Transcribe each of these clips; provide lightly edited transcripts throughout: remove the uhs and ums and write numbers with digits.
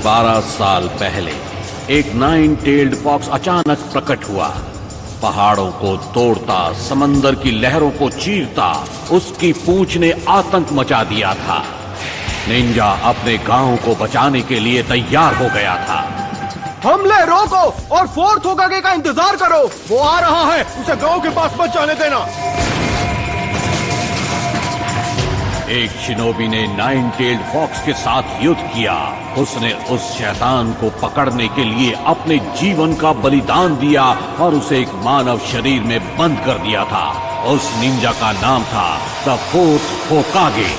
12 साल पहले एक 9-tailed फॉक्स अचानक प्रकट हुआ। पहाड़ों को तोड़ता, समंदर की लहरों को चीरता, उसकी पूंछ ने आतंक मचा दिया था। निंजा अपने गांव को बचाने के लिए तैयार हो गया था। हमले रोको और फोर्थ होकागे का इंतजार करो, वो आ रहा है, उसे गांव के पास मत जाने देना। एक शिनोबी ने 9-tailed फॉक्स के साथ युद्ध किया। उसने उस शैतान को पकड़ने के लिए अपने जीवन का बलिदान दिया और उसे एक मानव शरीर में बंद कर दिया था। उस निंजा का नाम था द फोर्थ होकागे।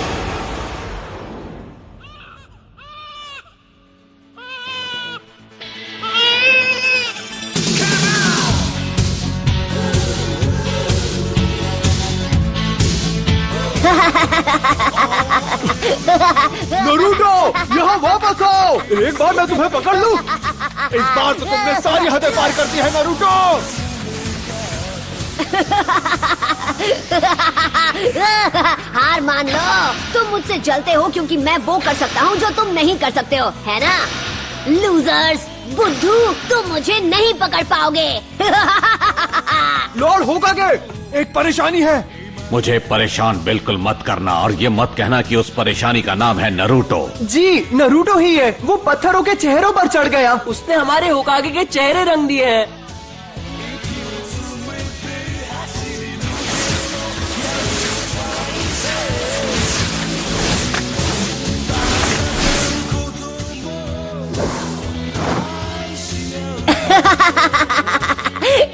नरूटो, यहाँ वापस आओ। एक बार मैं तुम्हें पकड़ लूं। इस बार तो तुमने सारी हदें पार कर दी है नरूटो। हार मान लो, तुम मुझसे जलते हो क्योंकि मैं वो कर सकता हूँ जो तुम नहीं कर सकते हो, है ना? लूजर्स, बुद्धू, तुम मुझे नहीं पकड़ पाओगे। लॉर्ड होकागे, एक परेशानी है। मुझे परेशान बिल्कुल मत करना और ये मत कहना कि उस परेशानी का नाम है नरूटो। जी, नरूटो ही है। वो पत्थरों के चेहरों पर चढ़ गया। उसने हमारे होकागे के चेहरे रंग दिए हैं।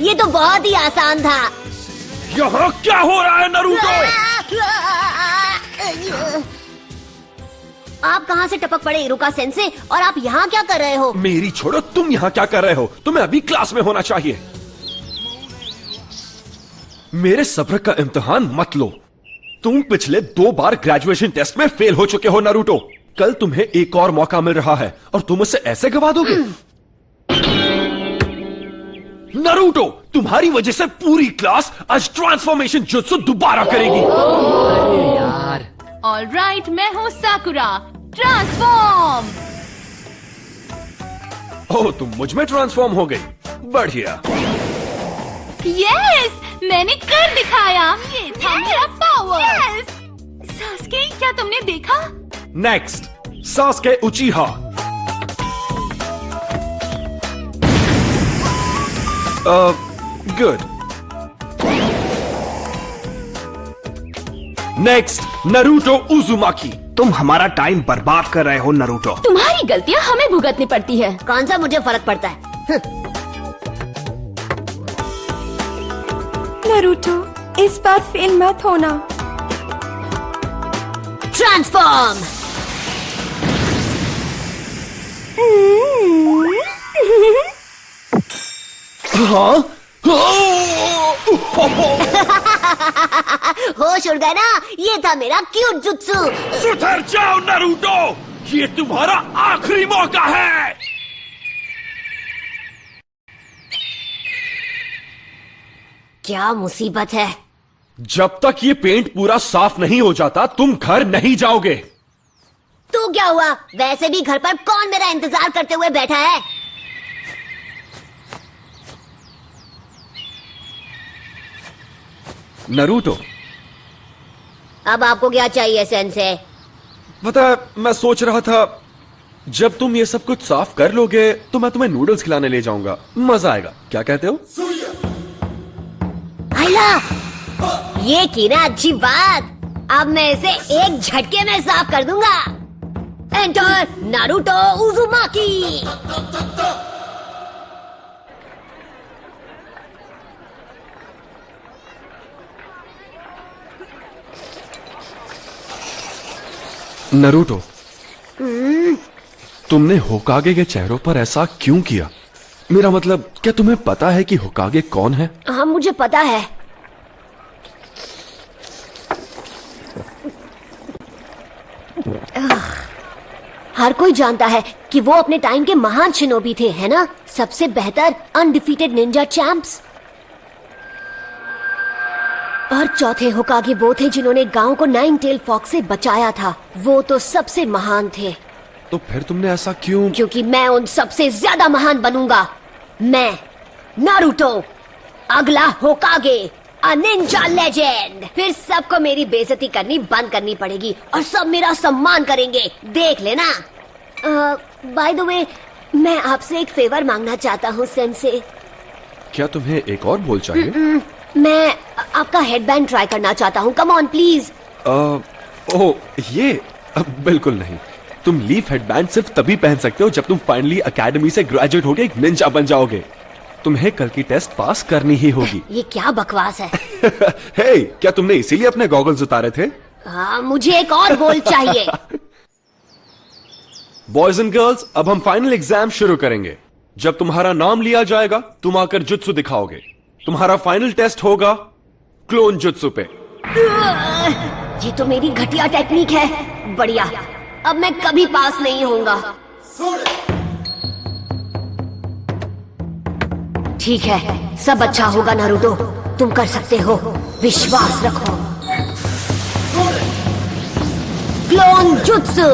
ये तो बहुत ही आसान था। यहाँ क्या हो रहा है नरूटो? आप कहाँ से टपक पड़े इरुका सेंसे, और आप यहाँ क्या कर रहे हो? मेरी छोड़ो, तुम यहाँ क्या कर रहे हो? तुम्हें अभी क्लास में होना चाहिए। मेरे सब्र का इम्तिहान मत लो। तुम पिछले 2 बार ग्रेजुएशन टेस्ट में फेल हो चुके हो नरूटो। कल तुम्हें एक और मौका मिल रहा है और तुम उसे ऐसे गवा दोगे? नरूटो, तुम्हारी वजह से पूरी क्लास आज ट्रांसफॉर्मेशन जुत्सु दोबारा करेगी। अरे यार। ऑलराइट, मैं हूँ साकुरा। ट्रांसफॉर्म। ओह, तुम मुझ में ट्रांसफॉर्म हो गई। बढ़िया। यस, मैंने कर दिखाया। ये था मेरा पावर। सास्के, क्या तुमने देखा? Next, Sasuke उचिहा। Good. Next, Naruto उजुमाकी। तुम हमारा टाइम बर्बाद कर रहे हो नरूटो। तुम्हारी गलतियाँ हमें भुगतनी पड़ती है। कौन सा मुझे फर्क पड़ता है? नरूटो, इस बार फेल मत होना। ट्रांसफॉर्म। हाँ? होश उड़ गया ना? ये था मेरा क्यूट जुत्सु। सुधर जाओ नरूटो, ये तुम्हारा आखिरी मौका है। क्या मुसीबत है? जब तक ये पेंट पूरा साफ नहीं हो जाता, तुम घर नहीं जाओगे। तो क्या हुआ? वैसे भी घर पर कौन मेरा इंतजार करते हुए बैठा है? नरूटो, अब आपको क्या चाहिए सेंसे? पता है, मैं सोच रहा था जब तुम ये सब कुछ साफ कर लोगे तो मैं तुम्हें नूडल्स खिलाने ले जाऊंगा। मजा आएगा, क्या कहते हो? आइला, ये की ना अच्छी बात। अब मैं इसे एक झटके में साफ कर दूंगा। Enter Naruto उजुमाकी। नरूटो, तुमने होकागे के चेहरों पर ऐसा क्यों किया? मेरा मतलब, क्या तुम्हें पता है कि होकागे कौन है? हाँ, मुझे पता है। हर कोई जानता है कि वो अपने टाइम के महान शिनोबी थे, है ना? सबसे बेहतर अनडिफीटेड निंजा चैंप्स। और चौथे होकागे वो थे जिन्होंने गांव को 9-tailed फॉक्स से बचाया था। वो तो सबसे महान थे। तो फिर तुमने ऐसा क्यों? क्योंकि मैं उन सबसे ज्यादा महान बनूंगा। मैं नारुतो, अगला होकागे, अ निंजा लेजेंड। फिर सबको मेरी बेइज्जती करनी बंद करनी पड़ेगी और सब मेरा सम्मान करेंगे, देख लेना। बाय द वे, मैं आपसे एक फेवर मांगना चाहता हूँ सेंसे। क्या तुम्हें एक और बोल चाहिए? मैं आपका हेडबैंड ट्राई करना चाहता हूँ, कम ऑन प्लीज। ओह ये बिल्कुल नहीं। तुम लीफ हेडबैंड सिर्फ तभी पहन सकते हो जब तुम फाइनली एकेडमी से ग्रेजुएट होके एक निंजा बन जाओगे। तुम्हें कल की टेस्ट पास करनी ही होगी। ये क्या बकवास है? हे, क्या तुमने इसीलिए अपने गॉगल्स उतारे थे? हाँ, मुझे एक और बोल चाहिए। बॉयज एंड गर्ल्स, अब हम फाइनल एग्जाम शुरू करेंगे। जब तुम्हारा नाम लिया जाएगा तुम आकर जुत्सु दिखाओगे। तुम्हारा फाइनल टेस्ट होगा क्लोन जुत्सु पे। ये तो मेरी घटिया टेक्निक है। बढ़िया, अब मैं कभी पास नहीं होऊंगा। ठीक है, सब अच्छा होगा नारुतो, तुम कर सकते हो, विश्वास रखो। Clone jutsu.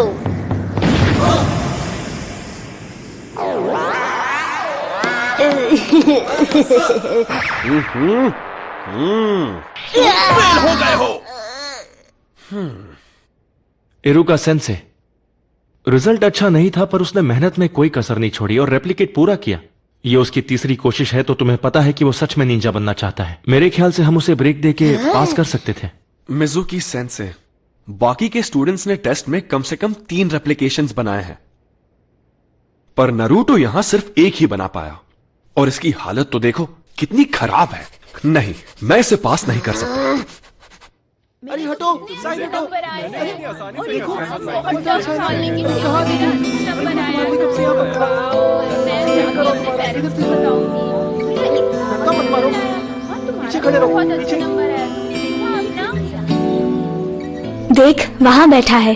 फेल हो गए हो। इरुका सेंसे, रिजल्ट अच्छा नहीं था पर उसने मेहनत में कोई कसर नहीं छोड़ी और रेप्लिकेट पूरा किया। ये उसकी तीसरी कोशिश है, तो तुम्हें पता है कि वो सच में निंजा बनना चाहता है। मेरे ख्याल से हम उसे ब्रेक देके पास कर सकते थे। मिजुकी सेंसे, बाकी के स्टूडेंट्स ने टेस्ट में कम से कम 3 रेप्लिकेशंस बनाए हैं, पर नारुतो यहां सिर्फ एक ही बना पाया। और इसकी हालत तो देखो कितनी खराब है। नहीं, मैं इसे पास नहीं कर सकता। अरे हटो, साइड हटो। पीछे खड़े रहो, पीछे। देख, वहाँ बैठा है।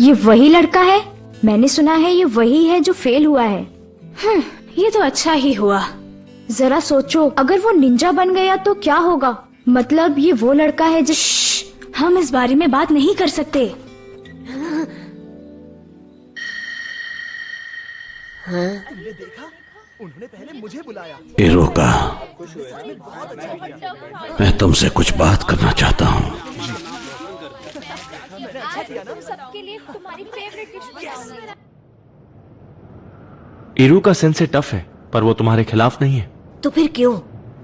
ये वही लड़का है। मैंने सुना है ये वही है जो फेल हुआ है। ये तो अच्छा ही हुआ। जरा सोचो, अगर वो निंजा बन गया तो क्या होगा? मतलब ये वो लड़का है जिस... हम इस बारे में बात नहीं कर सकते। उन्होंने पहले मुझे बुलाया। इरुका, मैं तुमसे कुछ बात करना चाहता हूँ। इरुका सेंसे टफ है, पर वो तुम्हारे खिलाफ नहीं है। तो फिर क्यों?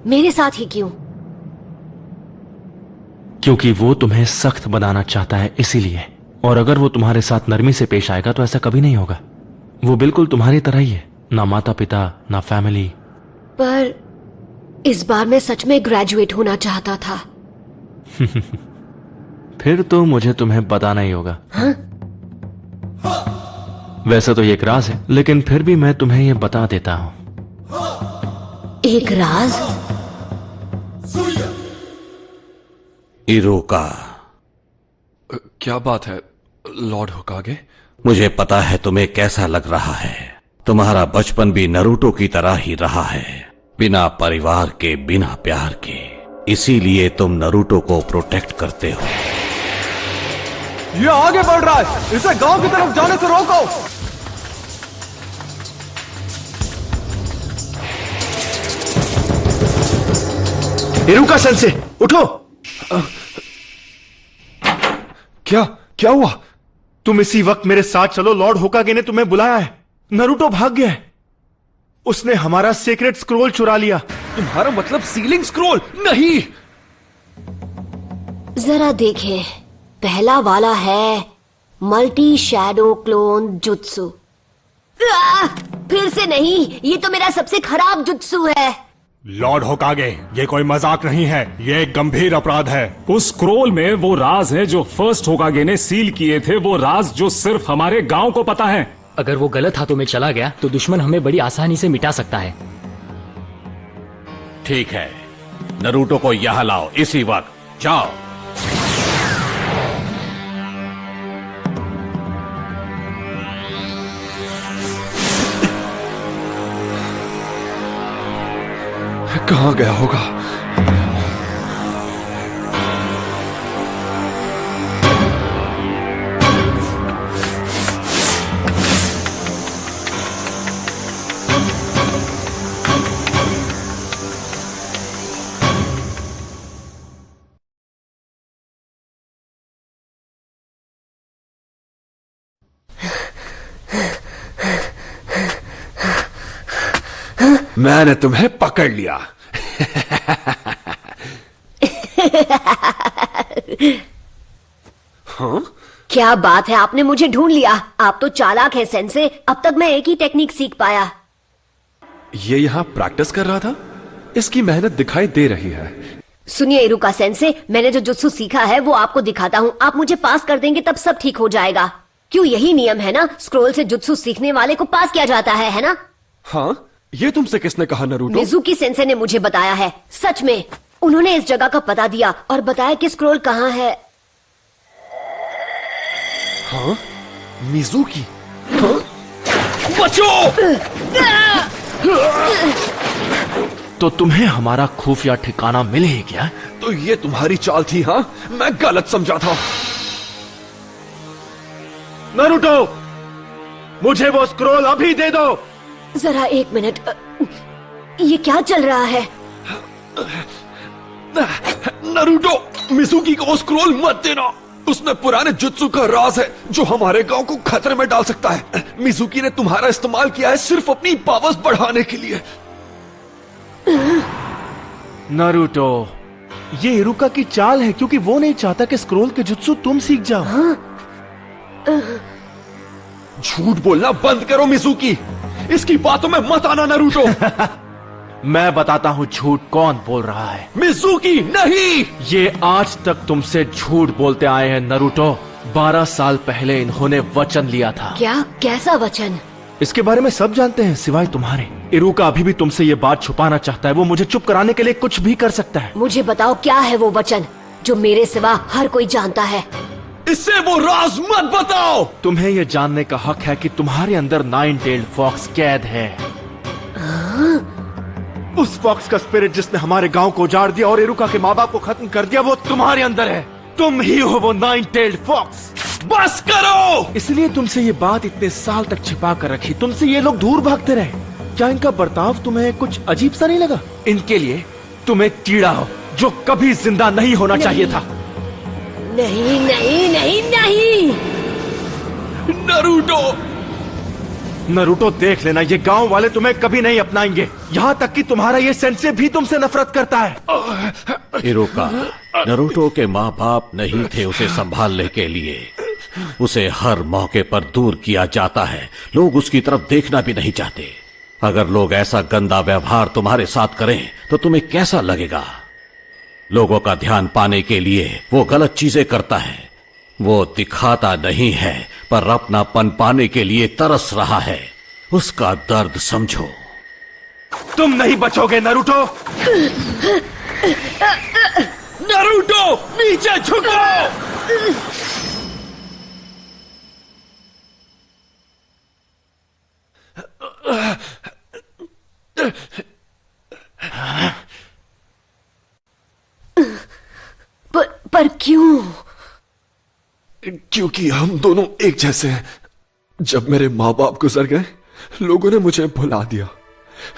मेरे साथ ही क्यों? क्योंकि वो तुम्हें सख्त बनाना चाहता है, इसीलिए। और अगर वो तुम्हारे साथ नरमी से पेश आएगा तो ऐसा कभी नहीं होगा। वो बिल्कुल तुम्हारी तरह ही है, ना माता पिता ना फैमिली। पर इस बार मैं सच में ग्रेजुएट होना चाहता था। फिर तो मुझे तुम्हें बताना ही होगा। हाँ? वैसे तो ये एक राज है, लेकिन फिर भी मैं तुम्हें ये बता देता हूं। एक राज? इरुका, क्या बात है लॉर्ड होकागे? मुझे पता है तुम्हें कैसा लग रहा है। तुम्हारा बचपन भी नारुतो की तरह ही रहा है, बिना परिवार के, बिना प्यार के। इसीलिए तुम नारुतो को प्रोटेक्ट करते हो। ये आगे बढ़ रहा है, इसे गांव की तरफ जाने से रोको। इरुका सेंसे, उठो। क्या क्या हुआ? तुम इसी वक्त मेरे साथ चलो, लॉर्ड होकागे ने तुम्हें बुलाया है। नारुतो भाग गया है। उसने हमारा सीक्रेट स्क्रोल चुरा लिया। तुम्हारा मतलब सीलिंग स्क्रोल? नहीं। जरा देखें, पहला वाला है मल्टी शैडो क्लोन जुत्सु। फिर से नहीं, ये तो मेरा सबसे खराब जुत्सु है। लॉर्ड होकागे, ये कोई मजाक नहीं है, ये एक गंभीर अपराध है। उस स्क्रोल में वो राज है जो फर्स्ट होकागे ने सील किए थे, वो राज जो सिर्फ हमारे गांव को पता है। अगर वो गलत हाथों में चला गया तो दुश्मन हमें बड़ी आसानी से मिटा सकता है। ठीक है, नारुतो को यहां लाओ इसी वक्त। जाओ। कहां गया होगा? मैंने तुम्हें पकड़ लिया। हाँ? क्या बात है, आपने मुझे ढूंढ लिया। आप तो चालाक हैं सेंसे। अब तक मैं एक ही टेक्निक सीख पाया। ये यहां प्रैक्टिस कर रहा था? इसकी मेहनत दिखाई दे रही है। सुनिए इरुका सेंसे, मैंने जो जुत्सु सीखा है वो आपको दिखाता हूँ। आप मुझे पास कर देंगे तब सब ठीक हो जाएगा। क्यों, यही नियम है ना? स्क्रोल से जुत्सु सीखने वाले को पास किया जाता है ना? हाँ, ये तुमसे किसने कहा नरूटो? मिजुकी सेंसे ने मुझे बताया है। सच में, उन्होंने इस जगह का पता दिया और बताया कि स्क्रोल कहाँ है। हाँ? मिजुकी? हाँ? बचो! तो तुम्हें हमारा खुफिया ठिकाना मिल ही गया? तो ये तुम्हारी चाल थी? हाँ, मैं गलत समझा था। नारुतो, मुझे वो स्क्रोल अभी दे दो। जरा एक मिनट, ये क्या चल रहा है? नरूटो, मिजुकी को स्क्रोल मत देना। उसमें पुराने जुत्सु का राज है जो हमारे गांव को खतरे में डाल सकता है। मिजुकी ने तुम्हारा इस्तेमाल किया है सिर्फ अपनी पावर्स बढ़ाने के लिए। नारुतो, ये इरुका की चाल है क्योंकि वो नहीं चाहता कि स्क्रोल के जुत्सु तुम सीख जाओ। झूठ बोलना बंद करो मिजुकी। इसकी बातों में मत आना नरूटो। मैं बताता हूँ झूठ कौन बोल रहा है। मिजुकी नहीं! ये आज तक तुमसे झूठ बोलते आए हैं नरूटो। 12 साल पहले इन्होंने वचन लिया था। क्या? कैसा वचन? इसके बारे में सब जानते हैं सिवाय तुम्हारे। इरुका अभी भी तुमसे ये बात छुपाना चाहता है। वो मुझे चुप कराने के लिए कुछ भी कर सकता है। मुझे बताओ क्या है वो वचन जो मेरे सिवा हर कोई जानता है। इससे वो राज मत बताओ। तुम्हें ये जानने का हक है कि तुम्हारे अंदर 9-टेल्ड फॉक्स कैद है। उस फॉक्स का स्पिरिट जिसने हमारे गांव को उजाड़ दिया और इरुका के माँ बाप को खत्म कर दिया, वो तुम्हारे अंदर है। तुम ही हो वो 9-टेल्ड फॉक्स। बस करो! इसलिए तुमसे ये बात इतने साल तक छिपा कर रखी। तुमसे ये लोग दूर भागते रहे। क्या इनका बर्ताव तुम्हें कुछ अजीब सा नहीं लगा? इनके लिए तुम एक कीड़ा हो जो कभी जिंदा नहीं होना चाहिए था। नहीं नहीं नहीं नहीं। नरूटो! नारुतो, देख लेना, ये गांव वाले तुम्हें कभी नहीं अपनाएंगे। यहाँ तक कि तुम्हारा ये सेंसे भी तुमसे नफरत करता है। इरुका, नरूटो के माँ बाप नहीं थे उसे संभालने के लिए। उसे हर मौके पर दूर किया जाता है। लोग उसकी तरफ देखना भी नहीं चाहते। अगर लोग ऐसा गंदा व्यवहार तुम्हारे साथ करें तो तुम्हें कैसा लगेगा? लोगों का ध्यान पाने के लिए वो गलत चीजें करता है। वो दिखाता नहीं है पर अपनापन पाने के लिए तरस रहा है। उसका दर्द समझो। तुम नहीं बचोगे नारुतो। नरूटो, नीचे झुको! पर क्यों? क्योंकि हम दोनों एक जैसे हैं। जब मेरे माँ बाप गुजर गए, लोगों ने मुझे भुला दिया।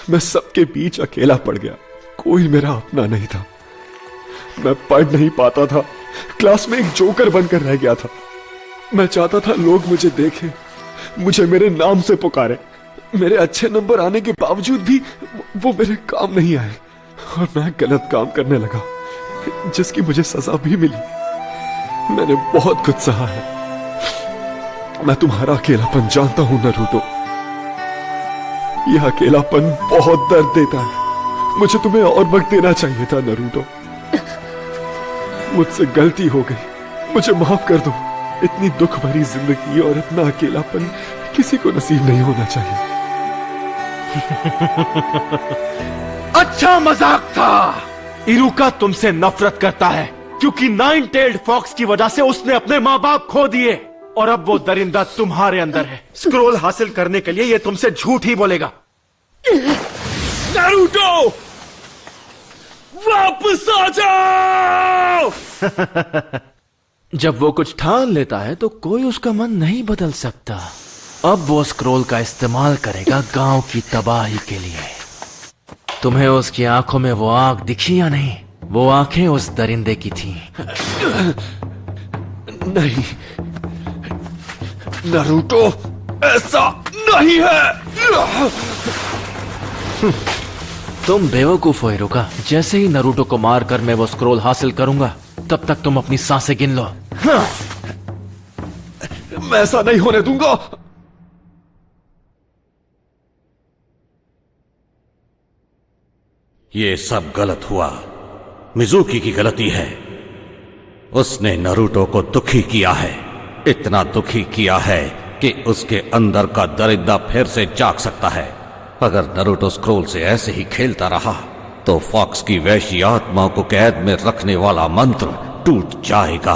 मैं सबके बीच अकेला पड़ गया। कोई मेरा अपना नहीं था। मैं पढ़ नहीं पाता था। क्लास में एक जोकर बनकर रह गया था। मैं चाहता था लोग मुझे देखें, मुझे मेरे नाम से पुकारे। मेरे अच्छे नंबर आने के बावजूद भी वो मेरे काम नहीं आए और मैं गलत काम करने लगा, जिसकी मुझे सजा भी मिली। मैंने बहुत कुछ सहा है। मैं तुम्हारा अकेलापन जानता हूं नरूटो। यह अकेलापन बहुत दर्द देता है। मुझे तुम्हें और वक्त देना चाहिए था नरूटो। मुझसे गलती हो गई, मुझे माफ कर दो। इतनी दुख भरी जिंदगी और इतना अकेलापन किसी को नसीब नहीं होना चाहिए। अच्छा मजाक था। इरुका तुमसे नफरत करता है क्योंकि 9-टेल्ड फॉक्स की वजह से उसने अपने माँ बाप खो दिए और अब वो दरिंदा तुम्हारे अंदर है। स्क्रोल हासिल करने के लिए ये तुमसे झूठ ही बोलेगा। नारुतो, वापस आ जाओ! जब वो कुछ ठान लेता है तो कोई उसका मन नहीं बदल सकता। अब वो स्क्रोल का इस्तेमाल करेगा गांव की तबाही के लिए। तुम्हें उसकी आंखों में वो आग दिखी या नहीं? वो आंखें उस दरिंदे की थीं। नहीं नारुतो, ऐसा नहीं है। तुम बेवकूफ हो हिरुका। जैसे ही नरूटो को मारकर मैं वो स्क्रोल हासिल करूंगा, तब तक तुम अपनी सांसें गिन लो। मैं ऐसा नहीं होने दूंगा। ये सब गलत हुआ। मिजुकी की गलती है। उसने नरूटो को दुखी किया है, इतना दुखी किया है कि उसके अंदर का दरिद्र फिर से जाग सकता है। अगर नरूटो स्क्रोल से ऐसे ही खेलता रहा तो फॉक्स की वैशी आत्मा को कैद में रखने वाला मंत्र टूट जाएगा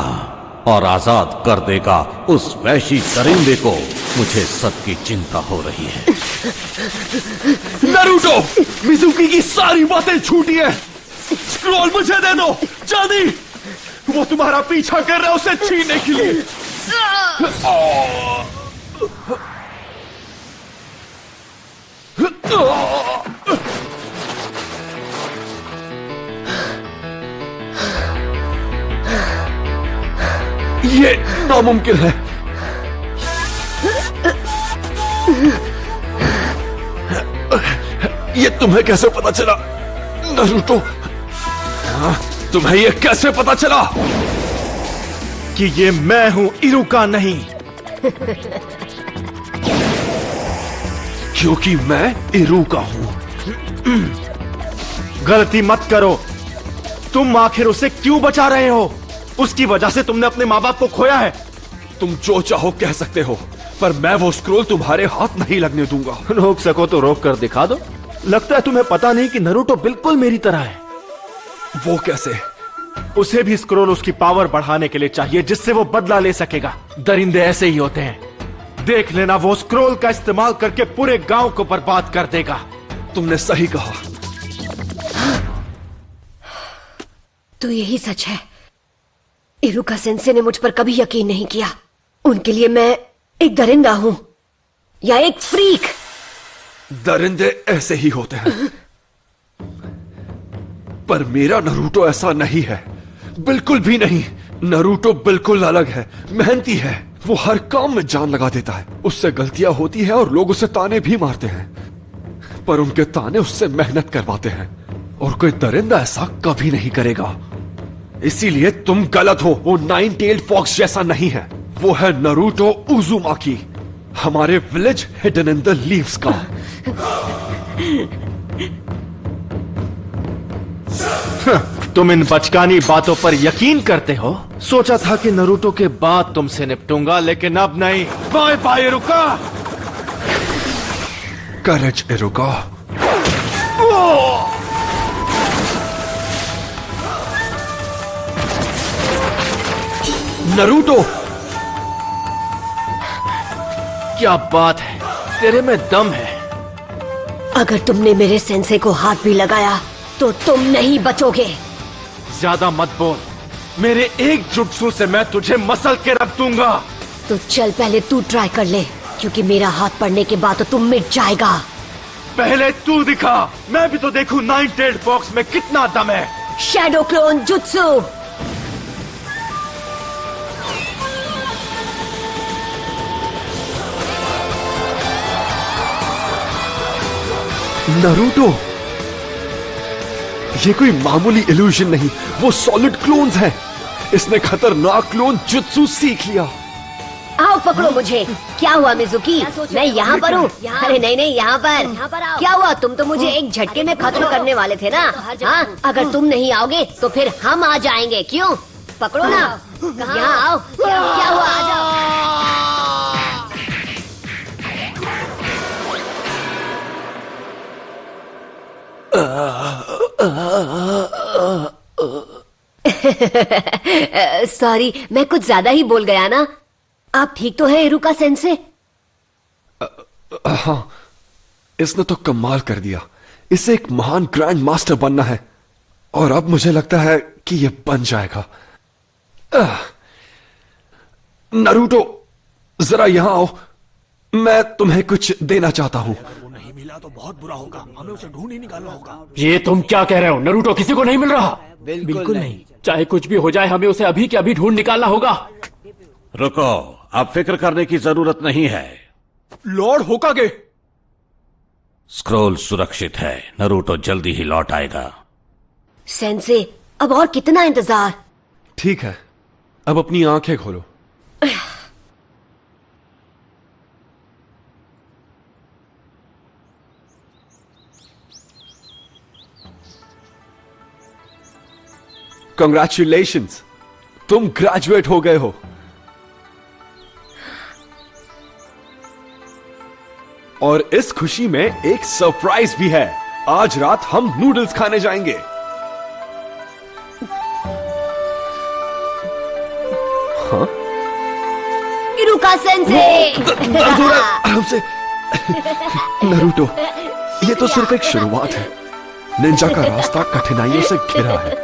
और आजाद कर देगा उस वैशी दरिंदे को। मुझे सबकी चिंता हो रही है। नारुतो, मिजुकी की सारी बातें झूठी है। स्क्रोल मुझे दे दो जल्दी। वो तुम्हारा पीछा कर रहा है उसे छीनने के लिए। ये नामुमकिन है। ये तुम्हें कैसे पता चला नारुतो? तुम्हें ये कैसे पता चला कि ये मैं हूं, इरुका नहीं? क्योंकि मैं इरुका हूं। गलती मत करो। तुम आखिर उसे क्यों बचा रहे हो? उसकी वजह से तुमने अपने माँ बाप को खोया है। तुम जो चाहो कह सकते हो, पर मैं वो स्क्रोल तुम्हारे हाथ नहीं लगने दूंगा। रोक सको तो रोक कर दिखा दो। लगता है तुम्हें पता नहीं कि नरूटो बिल्कुल मेरी तरह है। वो कैसे? उसे भी स्क्रोल उसकी पावर बढ़ाने के लिए चाहिए, जिससे वो बदला ले सकेगा। दरिंदे ऐसे ही होते हैं। देख लेना, वो स्क्रोल का इस्तेमाल करके पूरे गांव को बर्बाद कर देगा। तुमने सही कहा। तो यही सच है। इरुका सेंसे ने मुझ पर कभी यकीन नहीं किया। उनके लिए मैं एक दरिंदा हूं या एक फ्रीक। दरिंदे ऐसे ही होते हैं, पर मेरा नरूटो ऐसा नहीं है, बिल्कुल भी नहीं। नरूटो बिल्कुल अलग है, मेहनती है। वो हर काम में जान लगा देता है। उससे गलतियां होती है और लोग उसे ताने भी मारते हैं, पर उनके ताने उससे मेहनत करवाते हैं। और कोई दरिंदा ऐसा कभी नहीं करेगा। इसीलिए तुम गलत हो। वो 9 टेल्ड फॉक्स जैसा नहीं है। वो है नरूटो उजुमाकी, हमारे village hidden in the leaves का। तुम इन बचकानी बातों पर यकीन करते हो? सोचा था कि नरूटो के बाद तुमसे निपटूंगा, लेकिन अब नहीं। Bye bye Iruka. Courage Iruka. Naruto, क्या बात है, तेरे में दम है। अगर तुमने मेरे सेंसे को हाथ भी लगाया तो तुम नहीं बचोगे। ज्यादा मत बोल। मेरे एक जुट्सु से मैं तुझे मसल के रख दूंगा। तो चल पहले तू ट्राई कर ले, क्योंकि मेरा हाथ पड़ने के बाद तो तुम मिट जाएगा। पहले तू दिखा, मैं भी तो देखूं 9 टेल्ड फॉक्स में कितना दम है। Shadow clone jutsu. नरूटो, ये कोई मामूली इल्यूजन नहीं, वो सॉलिड क्लोन्स हैं। इसने खतरनाक क्लोन जुत्सु सीख लिया। आओ पकड़ो मुझे। क्या हुआ मिजुकी? मैं यहाँ पर हूँ। अरे नहीं नहीं, यहाँ पर आओ। क्या हुआ? तुम तो मुझे एक झटके में खत्म करने वाले थे ना। हाँ, अगर तुम नहीं आओगे तो फिर हम आ जाएंगे। क्यों? पकड़ो ना। यहाँ आओ। क्या हुआ? आ जाओ। सॉरी, मैं कुछ ज्यादा ही बोल गया ना। आप ठीक तो है इरुका सेंसे? हाँ, इसने तो कमाल कर दिया। इसे एक महान ग्रैंड मास्टर बनना है, और अब मुझे लगता है कि ये बन जाएगा। नरूटो, जरा यहां आओ। मैं तुम्हें कुछ देना चाहता हूं। नहीं मिला तो बहुत बुरा होगा। हमें उसे ढूंढ ही निकालना होगा। ये तुम क्या कह रहे हो? नरूटो किसी को नहीं मिल रहा। बिल्कुल नहीं। चाहे कुछ भी हो जाए, हमें उसे अभी के अभी ढूंढ निकालना होगा। रुको, अब फिक्र करने की जरूरत नहीं है। लॉर्ड होकागे। स्क्रोल सुरक्षित है, नरूटो जल्दी ही लौट आएगा। सेंसे, अब और कितना इंतजार? ठीक है, अब अपनी आंखें खोलो। कंग्रेचुलेशंस, तुम ग्रेजुएट हो गए हो। और इस खुशी में एक सरप्राइज भी है। आज रात हम नूडल्स खाने जाएंगे। हाँ? इरुका सेंसे। आराम से। नरूटो, ये तो सिर्फ एक शुरुआत है। निंजा का रास्ता कठिनाइयों से घिरा है,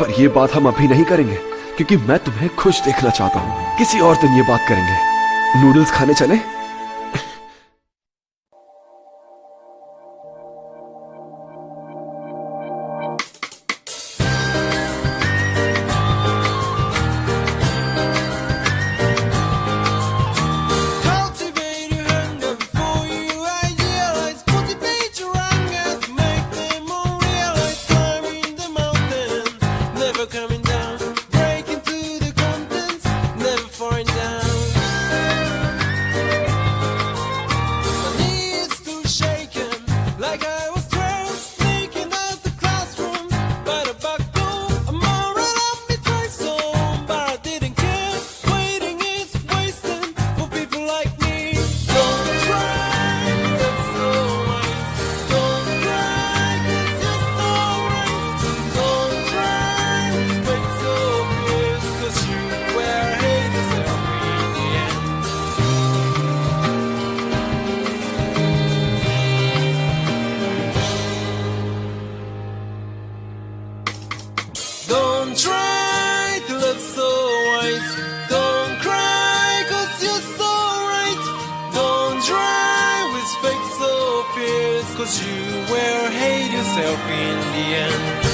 पर यह बात हम अभी नहीं करेंगे क्योंकि मैं तुम्हें खुश देखना चाहता हूं। किसी और दिन ये बात करेंगे। नूडल्स खाने चलें? Try to look so wise. Don't cry, 'cause you're so right. Don't try with fake so fierce, 'cause you will hate yourself in the end.